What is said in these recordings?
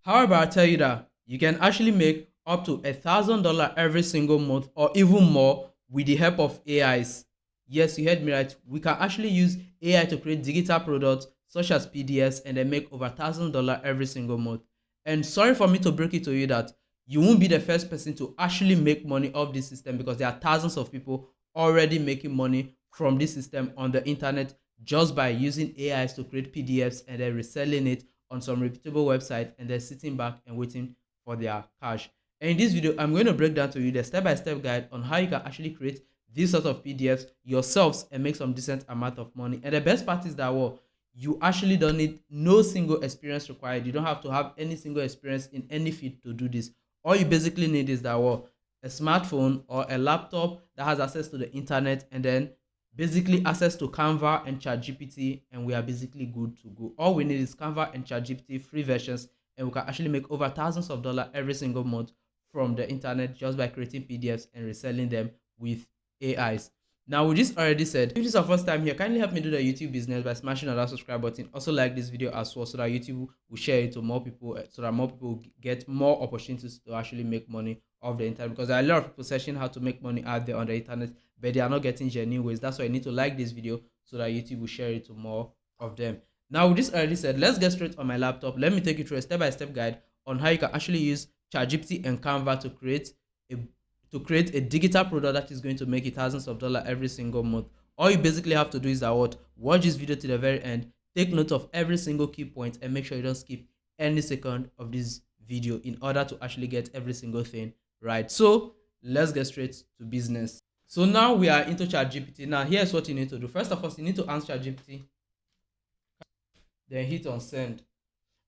However, I tell you that you can actually make up to $1,000 every single month or even more with the help of AIs. Yes, you heard me right. We can actually use AI to create digital products such as PDFs and then make over $1,000 every single month. And sorry for me to break it to you that you won't be the first person to actually make money off this system, because there are thousands of people already making money from this system on the internet just by using AIs to create PDFs and then reselling it on some reputable website and then sitting back and waiting for their cash. And in this video, I'm going to break down to you the step-by-step guide on how you can actually create this sort of PDFs yourselves and make some decent amount of money. And the best part is that, well, you actually don't need no single experience required. You don't have to have any single experience in any field to do this. All you basically need is that, well, a smartphone or a laptop that has access to the internet, and then basically access to Canva and ChatGPT, and we are basically good to go. All we need is Canva and ChatGPT free versions, and we can actually make over thousands of dollars every single month from the internet just by creating PDFs and reselling them with AIs. Now, with this already said, if this is your first time here, kindly help me do the YouTube business by smashing on that subscribe button. Also like this video as well, so that YouTube will share it to more people, so that more people get more opportunities to actually make money off the internet, because there are a lot of people searching how to make money out there on the internet, but they are not getting genuine ways. That's why you need to like this video so that YouTube will share it to more of them. Now, with this already said, let's get straight on my laptop. Let me take you through a step-by-step guide on how you can actually use ChatGPT and Canva to create a digital product that is going to make you thousands of dollars every single month. All you basically have to do is that, watch this video to the very end, take note of every single key point, and make sure you don't skip any second of this video in order to actually get every single thing right. So let's get straight to business. So now we are into ChatGPT. Now here's what you need to do. First of all, you need to answer ChatGPT, then hit on send.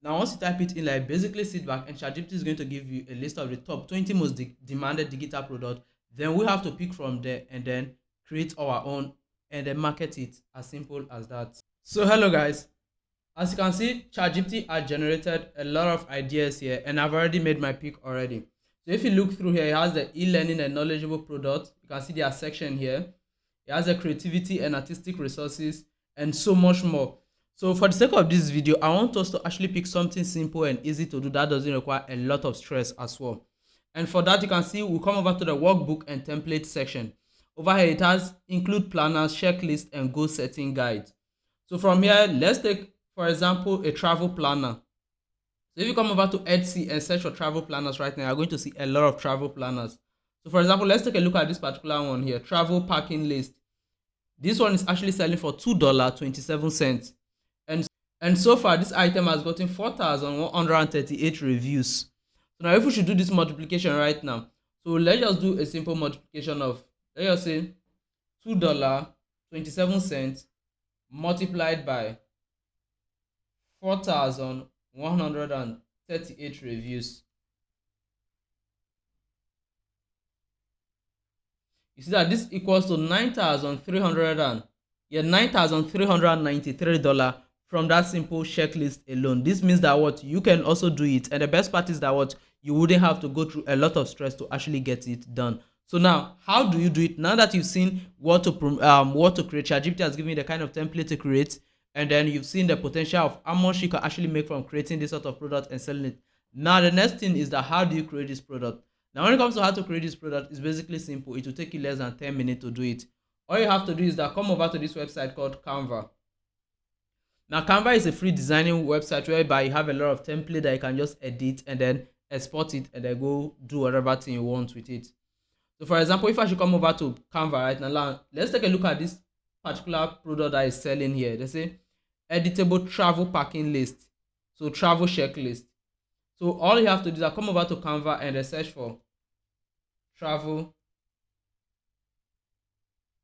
Now once you type it in, like, basically sit back and ChatGPT is going to give you a list of the top 20 most demanded digital products. Then we have to pick from there and then create our own and then market it. As simple as that. So hello guys, as you can see, ChatGPT has generated a lot of ideas here, and I've already made my pick already. So if you look through here, it has the e-learning and knowledgeable product. You can see their section here. It has the creativity and artistic resources and so much more. So for the sake of this video, I want us to actually pick something simple and easy to do that doesn't require a lot of stress as well. And for that, you can see we'll come over to the workbook and template section. Over here, it has include planners, checklist, and goal setting guides. So from here, let's take, for example, a travel planner. So if you come over to Etsy and search for travel planners right now, you're going to see a lot of travel planners. So for example, let's take a look at this particular one here, travel packing list. This one is actually selling for $2.27. And so far, this item has gotten 4,138 reviews. So now if we should do this multiplication right now, so let's just do a simple multiplication of, let's just say $2.27 multiplied by 4,138 reviews. You see that this equals to $9,393 from that simple checklist alone. This means that you can also do it, and the best part is that you wouldn't have to go through a lot of stress to actually get it done. So now, how do you do it? Now that you've seen what to create, ChatGPT has given you the kind of template to create, and then you've seen the potential of how much you can actually make from creating this sort of product and selling it. Now the next thing is that, how do you create this product? Now when it comes to how to create this product, it's basically simple. It will take you less than 10 minutes to do it. All you have to do is that come over to this website called Canva. Now Canva is a free designing website whereby you have a lot of template that you can just edit and then export it and then go do whatever thing you want with it. So for example, if I should come over to Canva right now, let's take a look at this particular product that is selling here. They say editable travel packing list. So travel checklist. So all you have to do is come over to Canva and search for travel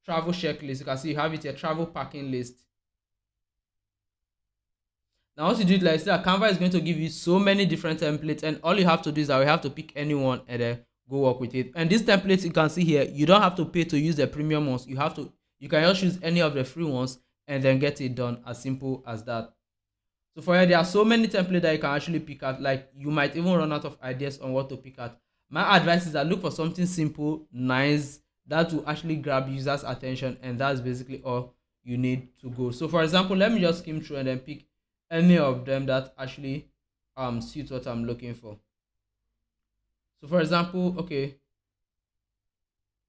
checklist. You can see you have it here, travel packing list. Now once you do it like that, Canva is going to give you so many different templates, and all you have to do is that we have to pick any one and then go work with it. And these templates you can see here, you don't have to pay to use the premium ones. You can just choose any of the free ones and then get it done. As simple as that. So for here, there are so many templates that you can actually pick at. Like, you might even run out of ideas on what to pick at. My advice is that look for something simple, nice, that will actually grab users' attention, and that's basically all you need to go. So for example, let me just skim through and then pick any of them that actually suit what I'm looking for. So for example, okay,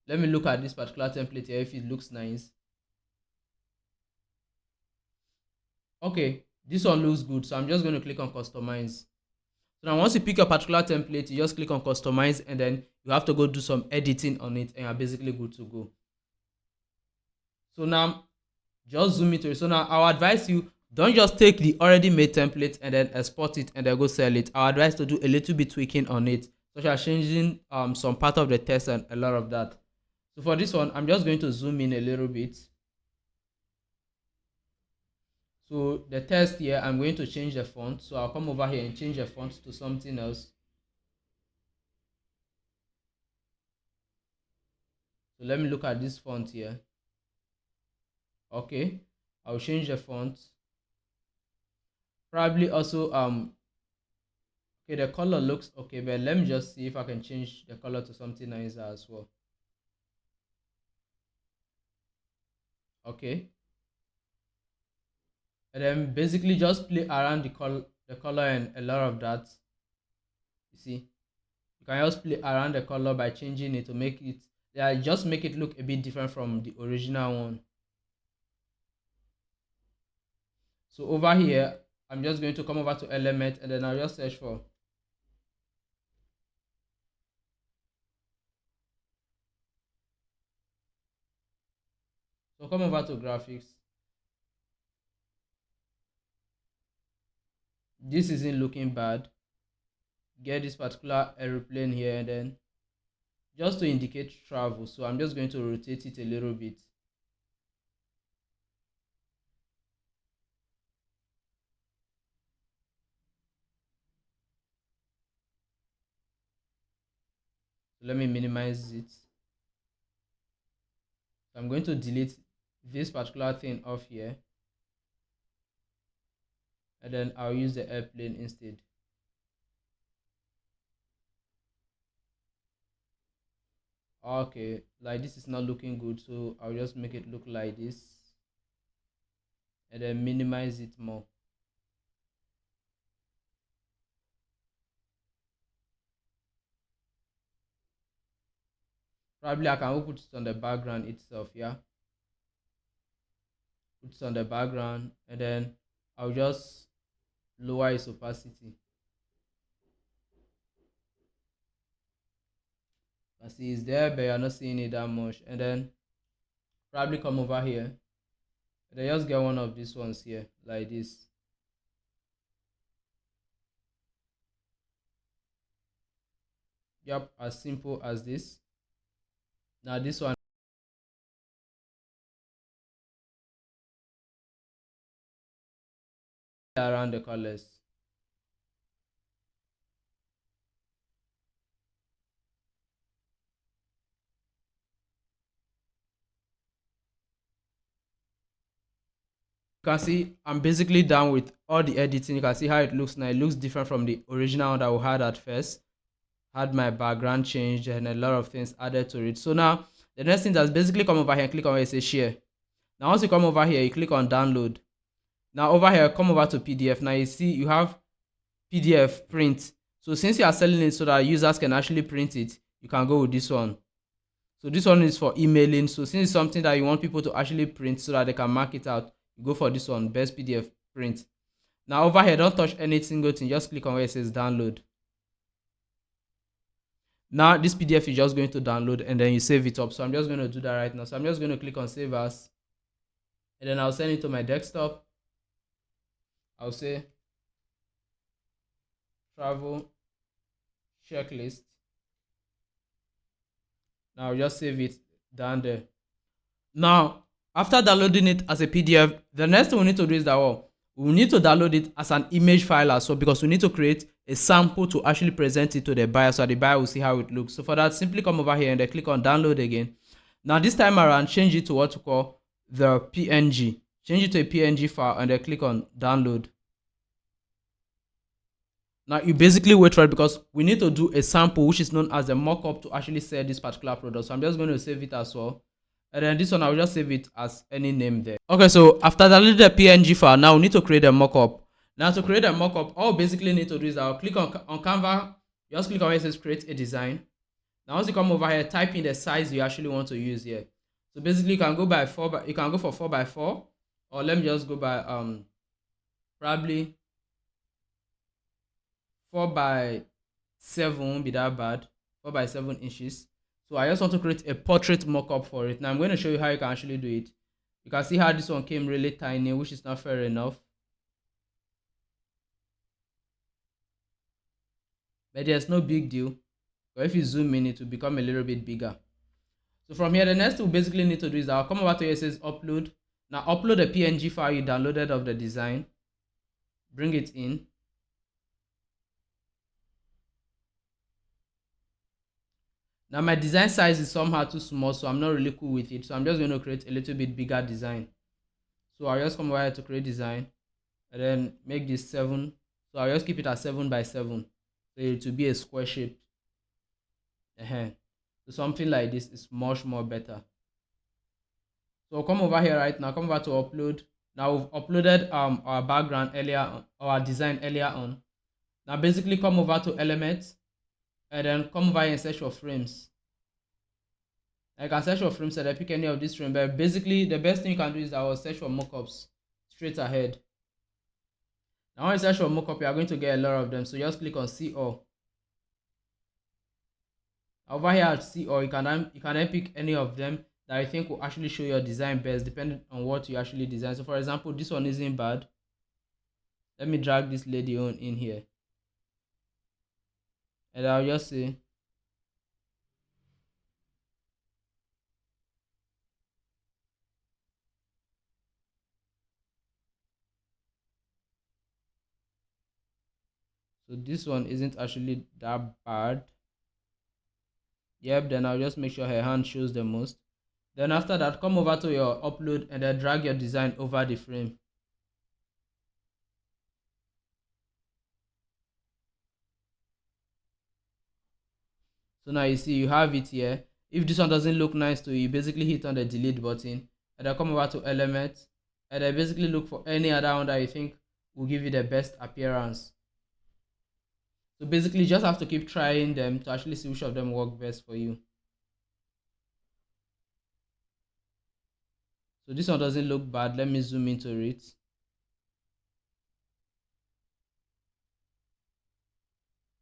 let me look at this particular template here if it looks nice. Okay, this one looks good, so I'm just going to click on customize. So now once you pick a particular template, you just click on customize, and then you have to go do some editing on it, and you're basically good to go. So now just zoom into it. So now I'll advise you, don't just take the already made template and then export it and then go sell it. I'll advise to do a little bit tweaking on it, such as changing some part of the text and a lot of that. So for this one, I'm just going to zoom in a little bit. So the text here, I'm going to change the font. So I'll come over here and change the font to something else. So let me look at this font here. Okay, I'll change the font. Probably also okay, the color looks okay, but let me just see if I can change the color to something nicer as well. Okay, and then basically just play around the color and a lot of that. You see, you can just play around the color by changing it to make it, yeah, just make it look a bit different from the original one. So over here, I'm just going to come over to element, and then I'll just search for so come over to graphics. This isn't looking bad. Get this particular aeroplane here, and then just to indicate travel, so I'm just going to rotate it a little bit. So let me minimize it. So I'm going to delete this particular thing off here, and then I'll use the airplane instead. Okay, like this is not looking good, so I'll just make it look like this, and then minimize it more. Probably I can put it on the background itself. Yeah, put it on the background, and then I'll just lower its opacity. I see it's there, but you're not seeing it that much. And then probably come over here, and then just get one of these ones here like this. Yep, as simple as this. Now this one around the colors. You can see I'm basically done with all the editing. You can see how it looks now. It looks different from the original that we had at first. Had my background changed and a lot of things added to it. So now the next thing is basically come over here and click on where it says share. Now once you come over here, you click on download. Now over here, come over to PDF. Now you see you have PDF print. So since you are selling it so that users can actually print it, you can go with this one. So this one is for emailing. So since it's something that you want people to actually print so that they can mark it out, you go for this one, best PDF print. Now over here, don't touch any single thing. Just click on where it says download. Now this PDF is just going to download, and then you save it up. So I'm just going to do that right now. So I'm just going to click on save as, and then I'll send it to my desktop. I'll say travel checklist. Now I'll just save it down there. Now after downloading it as a PDF, the next thing we need to do is that we need to download it as an image file as well, because we need to create a sample to actually present it to the buyer so that the buyer will see how it looks. So for that, simply come over here and then click on download again. Now this time around, change it to what we call the PNG. Change it to a PNG file and then click on download. Now you basically wait for it because we need to do a sample which is known as a mockup to actually sell this particular product. So I'm just going to save it as well. And then this one, I'll just save it as any name there. Okay, so after downloading the PNG file, now we need to create a mockup. Now to create a mockup, all we basically need to do is I'll click on Canva. Just click on where it says create a design. Now once you come over here, type in the size you actually want to use here. So basically you can go by you can go for 4x4, or let me just go by probably 4x7 won't be that bad. 4x7 inches. So I just want to create a portrait mockup for it. Now I'm going to show you how you can actually do it. You can see how this one came really tiny, which is not fair enough. But there's no big deal. But if you zoom in, it will become a little bit bigger. So from here, the next thing we basically need to do is I'll come over to here, it says upload. Now upload the PNG file you downloaded of the design. Bring it in. Now my design size is somehow too small, so I'm not really cool with it. So I'm just going to create a little bit bigger design. So I'll just come over here to create design and then make this 7. So I'll just keep it at 7x7. So it will be a square shape. So something like this is much more better. So come over here right now, come over to upload. Now we've uploaded our background earlier on, our design earlier on. Now basically come over to elements and then come over here and search for frames. I can search for frames and I pick any of these frames, but basically the best thing you can do is I will search for mockups straight ahead. Now when you search for mockup, you are going to get a lot of them. So just click on see all. Over here at see all, you can then pick any of them that I think will actually show your design best, depending on what you actually design. So for example, this one isn't bad. Let me drag this lady on in here. And I'll just say, so this one isn't actually that bad. Yep, then I'll just make sure her hand shows the most. Then after that, come over to your upload and then drag your design over the frame. So now you see you have it here. If this one doesn't look nice to you, you basically hit on the delete button and then come over to elements and then basically look for any other one that you think will give you the best appearance. So basically you just have to keep trying them to actually see which of them work best for you. So this one doesn't look bad. Let me zoom into it.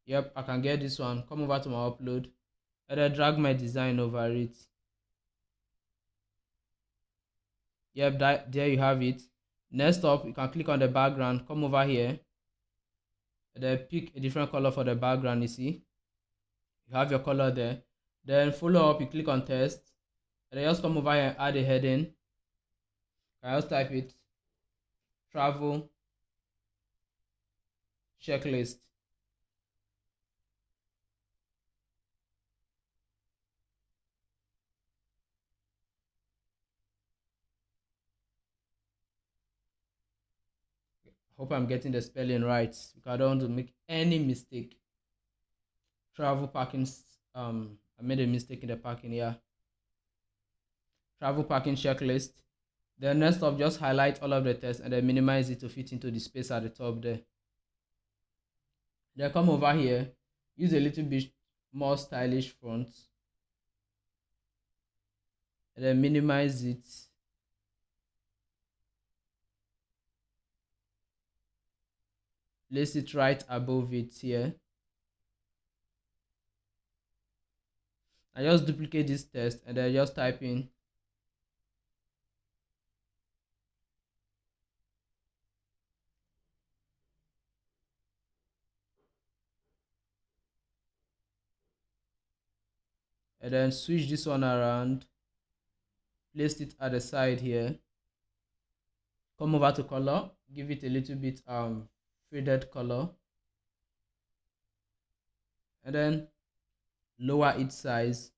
Yep, I can get this one. Come over to my upload and then drag my design over it. Yep, there you have it. Next up, you can click on the background, come over here and then pick a different color for the background. You see you have your color there. Then follow up, you click on text and then just come over here and add a heading. I just type it travel checklist. Hope I'm getting the spelling right because I don't want to make any mistake. Travel parking, I made a mistake in the parking. Yeah, travel parking checklist. Then next up, just highlight all of the text and then minimize it to fit into the space at the top there. Then come over here, use a little bit more stylish font and then minimize it. Place it right above it here. I just duplicate this text and then just type in and then switch this one around, place it at the side here. Come over to color, give it a little bit faded color and then lower its size.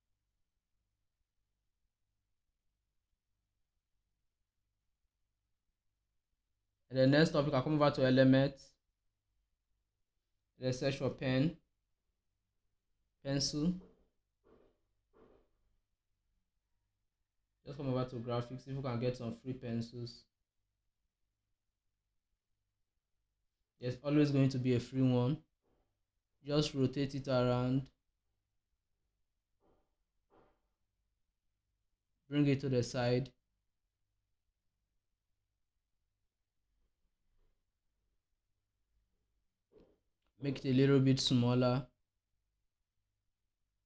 And then next up, you can come over to elements, then search for pencil. Just come over to graphics if you can get some free pencils. There's always going to be a free one. Just rotate it around, bring it to the side. Make it a little bit smaller.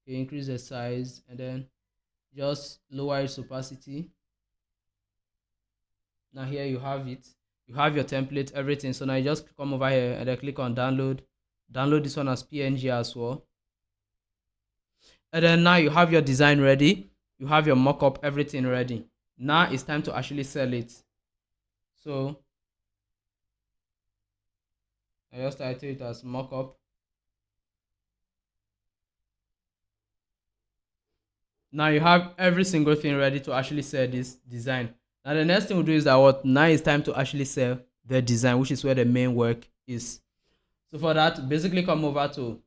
Okay, increase the size and then just lower its opacity. Now here you have it. You have your template, everything. So now you just come over here and then click on download. Download this one as PNG as well. And then now you have your design ready. You have your mockup, everything ready. Now it's time to actually sell it. So I just title it as mockup. Now you have every single thing ready to actually sell this design. Now the next thing we'll do is that what now it's time to actually sell the design, which is where the main work is. So for that, basically come over to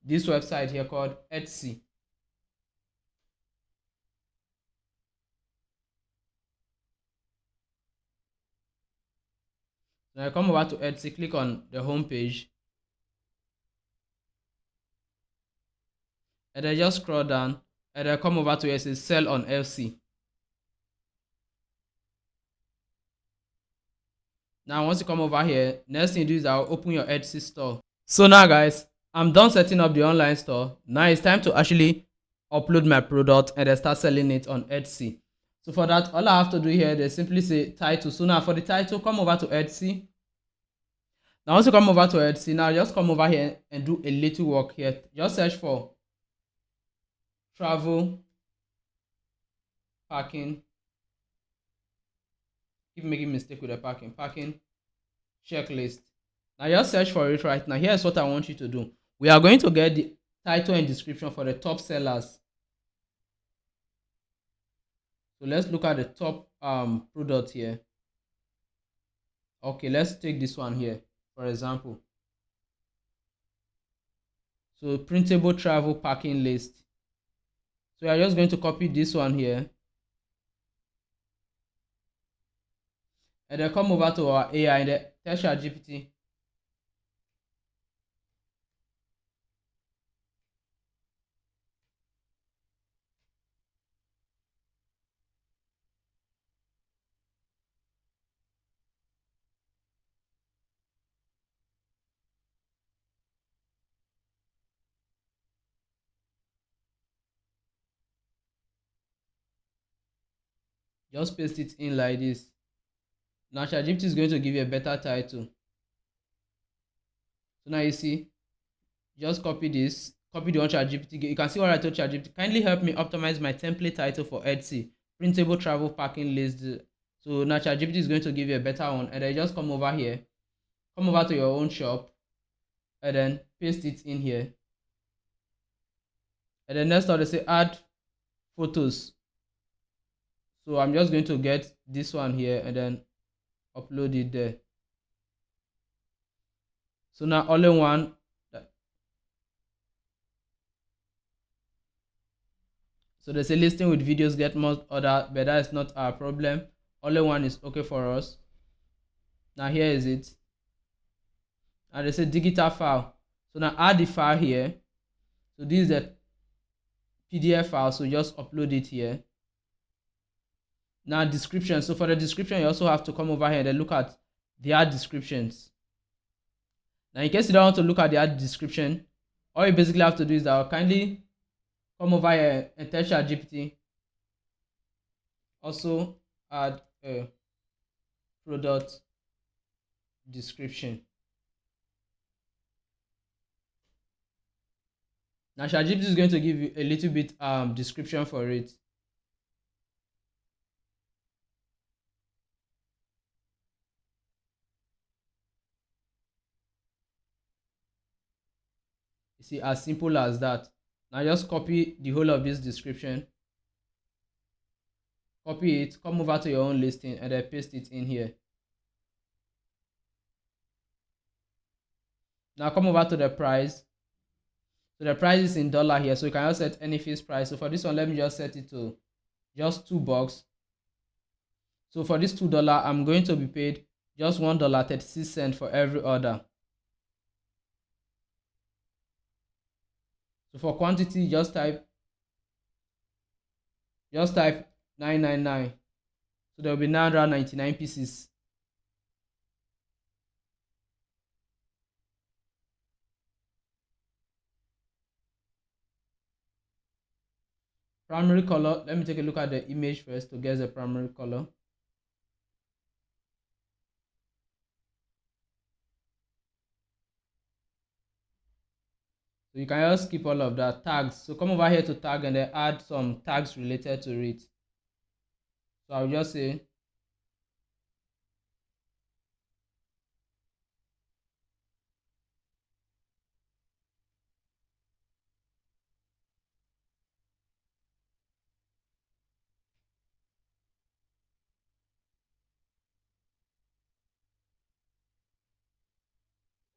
this website here called Etsy. Now come over to Etsy, click on the home page, and then just scroll down, and then come over to where it says sell on Etsy. Now once you come over here, next thing you do is I'll open your Etsy store. So now guys, I'm done setting up the online store. Now it's time to actually upload my product and then start selling it on Etsy. So for that, all I have to do here, they simply say title. So now for the title, come over to Etsy. Now once you come over to Etsy, now just come over here and do a little work here. Just search for travel packing. Keep making mistake with the packing checklist. Now just search for it right now. Here's what I want you to do. We are going to get the title and description for the top sellers. So let's look at the top product here. Okay, let's take this one here, for example. So printable travel packing list. So we are just going to copy this one here. And then come over to our AI and then tell ChatGPT. Just paste it in like this. Now ChatGPT is going to give you a better title. So now you see, just copy this, copy the one ChatGPT. You can see what I told ChatGPT. Kindly help me optimize my template title for Etsy. Printable travel packing list. So now ChatGPT is going to give you a better one. And then just come over here. Come over to your own shop. And then paste it in here. And then next time they say add photos. So I'm just going to get this one here and then upload it there. So now all in one. So they say listing with videos get more order, but that is not our problem. All in one is okay for us. Now here is it. And they say digital file. So now add the file here. So this is the PDF file. So just upload it here. Now description. So for the description, you also have to come over here and then look at the ad descriptions. Now in case you don't want to look at the ad description, all you basically have to do is that kindly come over here and tell ChatGPT also add a product description. Now ChatGPT is going to give you a little bit description for it. You see, as simple as that. Now just copy the whole of this description. Copy it, come over to your own listing and then paste it in here. Now come over to the price. So the price is in dollar here, so you can just set any fixed price. So for this one, let me just set it to just $2. So for this $2, I'm going to be paid just $1.36 for every order. So for quantity, just type 999. So there will be 999 pieces. Primary color, let me take a look at the image first to get the primary color. So you can just skip all of that. Tags, so come over here to tag and then add some tags related to it. So I'll just say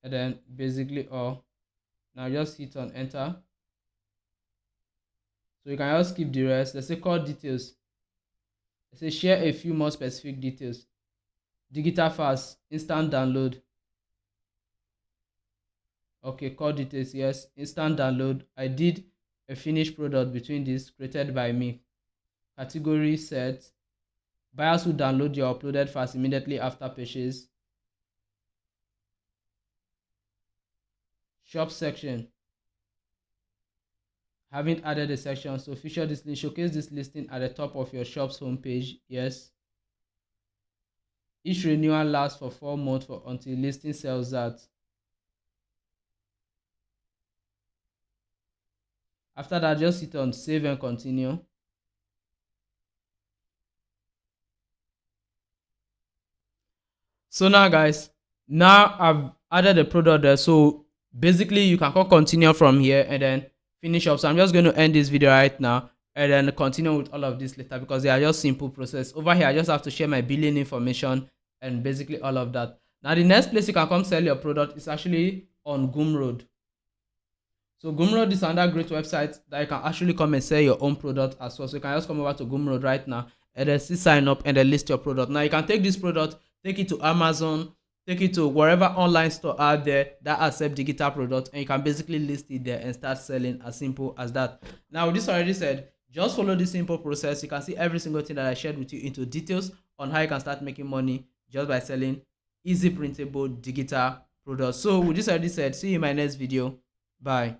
and then basically all. Now just hit on enter. So you can just skip the rest. Let's say core details. Let's say share a few more specific details. Digital fast, instant download. Okay, core details, yes, instant download. I did a finished product between this created by me. Category set. Buyers who download your uploaded fast immediately after purchase. Shop section. Haven't added a section, so feature this list, showcase this listing at the top of your shop's homepage. Yes. Each renewal lasts for 4 months until listing sells out. After that, just hit on save and continue. So now guys, now I've added the product there. So basically you can continue from here and then finish up. So I'm just going to end this video right now and then continue with all of this later because they are just simple process. Over here I just have to share my billing information and basically all of that. Now the next place you can come sell your product is actually on Gumroad. So Gumroad is another great website that you can actually come and sell your own product as well. So you can just come over to Gumroad right now and then sign up and then list your product. Now you can take this product, take it to Amazon, take it to wherever online store out there that accept digital product, and you can basically list it there and start selling, as simple as that. Now with this already said, just follow this simple process. You can see every single thing that I shared with you into details on how you can start making money just by selling easy printable digital products. So with this already said, see you in my next video. Bye.